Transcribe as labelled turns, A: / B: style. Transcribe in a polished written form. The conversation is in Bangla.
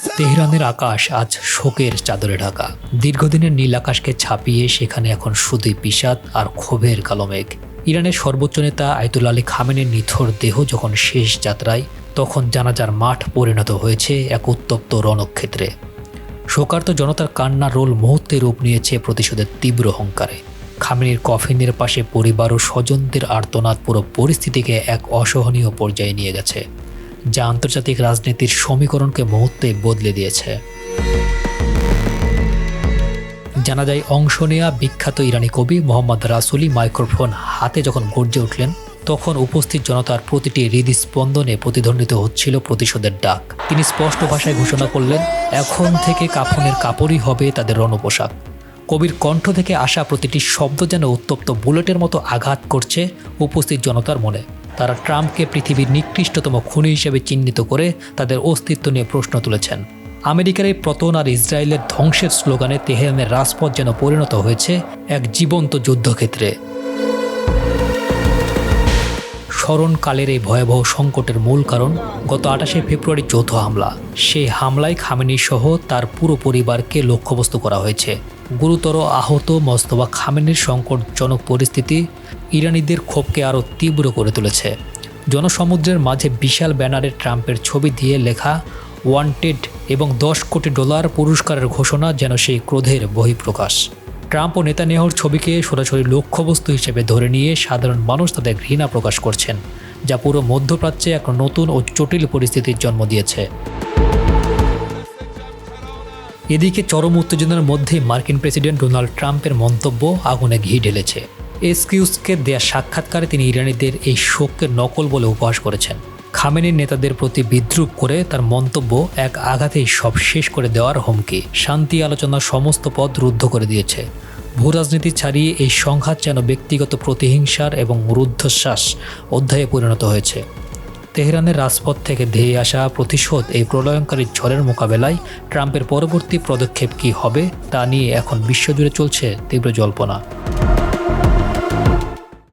A: তেহরানের আকাশ আজ শোকের চাদরে ঢাকা। দীর্ঘদিনের নীল আকাশকে ছাপিয়ে সেখানে এখন শুধুই বিষাদ আর ক্ষোভের কালো মেঘ। ইরানের সর্বোচ্চ নেতা আয়াতুল্লাহ আলী খামেনির নিথর দেহ যখন শেষ যাত্রায়, তখন জানাজার মাঠ পরিণত হয়েছে এক উত্তপ্ত রণক্ষেত্রে। শোকার্ত জনতার কান্নার রোল মুহূর্তে রূপ নিয়েছে প্রতিশোধের তীব্র হুঙ্কারে। খামেনির কফিনের পাশে পরিবার ও স্বজনদের আর্তনাদ পুরো পরিস্থিতিকে এক অসহনীয় পর্যায়ে নিয়ে গেছে, যা আন্তর্জাতিক রাজনীতির সমীকরণকে মুহূর্তে বদলে দিয়েছে। জানা যায়, অংশ নেয়া বিখ্যাত ইরানি কবি মোহাম্মদ রাসুলি মাইক্রোফোন হাতে যখন গর্জে উঠলেন, তখন উপস্থিত জনতার প্রতিটি হৃদস্পন্দনে প্রতিধ্বনিত হচ্ছিল প্রতিশোধের ডাক। তিনি স্পষ্ট ভাষায় ঘোষণা করলেন, এখন থেকে কাফনের কাপড়ই হবে তাদের রণপোশাক। কবির কণ্ঠ থেকে আসা প্রতিটি শব্দ যেন উত্তপ্ত বুলেটের মতো আঘাত করছে উপস্থিত জনতার মনে। তারা ট্রাম্পকে পৃথিবীর নিকৃষ্টতম খুনি হিসেবে চিহ্নিত করে তাদের অস্তিত্ব নিয়ে প্রশ্ন তুলেছেন। আমেরিকার এই পতন আর ইসরায়েলের ধ্বংসের স্লোগানে তেহরানের রাজপথ যেন পরিণত হয়েছে এক জীবন্ত যুদ্ধক্ষেত্রে। স্মরণকালের এই ভয়াবহ সংকটের মূল কারণ গত 28 ফেব্রুয়ারি যৌথ হামলা। সেই হামলায় খামেনি সহ তার পুরো পরিবারকে লক্ষ্যবস্তু করা হয়েছে। গুরুতর আহত মোস্তফা খামেনির সংকটজনক পরিস্থিতি ইরানিদের ক্ষোভকে আরও তীব্র করে তুলেছে। জনসমুদ্রের মাঝে বিশাল ব্যানারে ট্রাম্পের ছবি দিয়ে লেখা ওয়ান্টেড এবং $10 কোটি পুরস্কারের ঘোষণা যেন সেই ক্রোধের বহিঃপ্রকাশ। ট্রাম্প ও নেতানিয়াহুর ছবিকে সরাসরি লক্ষ্যবস্তু হিসেবে ধরে নিয়ে সাধারণ মানুষ তাদের ঘৃণা প্রকাশ করছেন, যা পুরো মধ্যপ্রাচ্যে এক নতুন ও জটিল পরিস্থিতির জন্ম দিয়েছে। এদিকে চরম উত্তেজনার মধ্যে মার্কিন প্রেসিডেন্ট ডোনাল্ড ট্রাম্পের মন্তব্য আগুনে ঘি ঢেলেছে। এক্সকিউজকে দেয়া সাক্ষাৎকারে তিনি ইরানিদের এই শোককে নকল বলে উপহাস করেছেন। খামেনির নেতাদের প্রতি বিদ্রূপ করে তার মন্তব্য এক আঘাতেই সব শেষ করে দেওয়ার হুমকি। শান্তি আলোচনার সমস্ত পথ রুদ্ধ করে দিয়েছে। ভূরাজনীতি ছাড়িয়ে এই সংঘাত যেন ব্যক্তিগত প্রতিহিংসার এবং রুদ্ধশ্বাস অধ্যায়ে পরিণত হয়েছে। তেহরানের রাজপথ থেকে ধেয়ে আসা প্রতিশোধ এই প্রলয়ঙ্কারী ঝড়ের মোকাবেলায় ট্রাম্পের পরবর্তী পদক্ষেপ কী হবে তা নিয়ে এখন বিশ্বজুড়ে চলছে তীব্র জল্পনা।